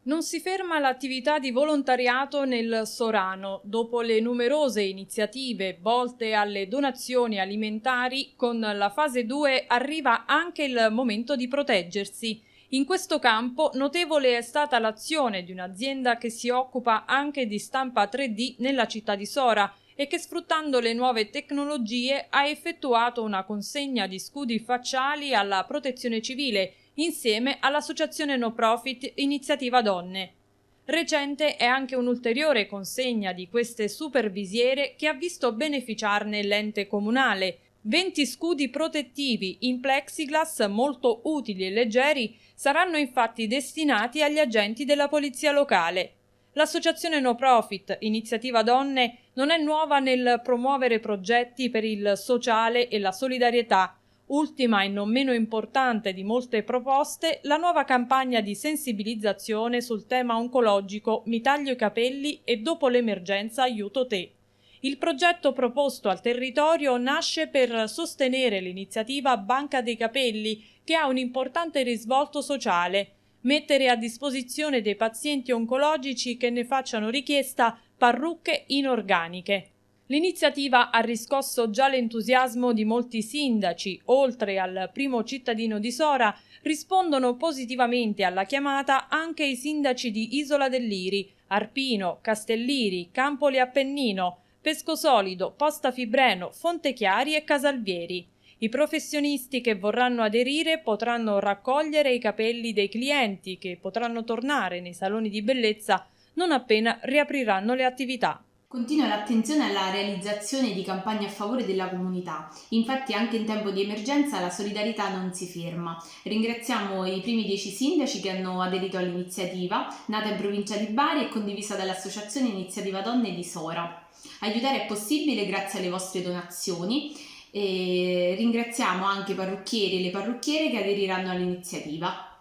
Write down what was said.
Non si ferma l'attività di volontariato nel Sorano. Dopo le numerose iniziative volte alle donazioni alimentari, con la fase 2 arriva anche il momento di proteggersi. In questo campo notevole è stata l'azione di un'azienda che si occupa anche di stampa 3D nella città di Sora e che, sfruttando le nuove tecnologie, ha effettuato una consegna di scudi facciali alla Protezione Civile insieme all'associazione no profit Iniziativa Donne. Recente è anche un'ulteriore consegna di queste supervisiere che ha visto beneficiarne l'ente comunale. 20 scudi protettivi in plexiglass molto utili e leggeri saranno infatti destinati agli agenti della polizia locale. L'associazione no profit Iniziativa Donne non è nuova nel promuovere progetti per il sociale e la solidarietà. Ultima e non meno importante di molte proposte, la nuova campagna di sensibilizzazione sul tema oncologico Mi taglio i capelli e dopo l'emergenza aiuto te. Il progetto proposto al territorio nasce per sostenere l'iniziativa Banca dei Capelli, che ha un importante risvolto sociale: mettere a disposizione dei pazienti oncologici che ne facciano richiesta parrucche inorganiche. L'iniziativa ha riscosso già l'entusiasmo di molti sindaci. Oltre al primo cittadino di Sora, rispondono positivamente alla chiamata anche i sindaci di Isola del Liri, Arpino, Castelliri, Campoli Appennino, Pescosolido, Posta Fibreno, Fontechiari e Casalvieri. I professionisti che vorranno aderire potranno raccogliere i capelli dei clienti, che potranno tornare nei saloni di bellezza non appena riapriranno le attività. Continua l'attenzione alla realizzazione di campagne a favore della comunità. Infatti anche in tempo di emergenza la solidarietà non si ferma. Ringraziamo i primi 10 sindaci che hanno aderito all'iniziativa, nata in provincia di Bari e condivisa dall'Associazione Iniziativa Donne di Sora. Aiutare è possibile grazie alle vostre donazioni e ringraziamo anche i parrucchieri e le parrucchiere che aderiranno all'iniziativa.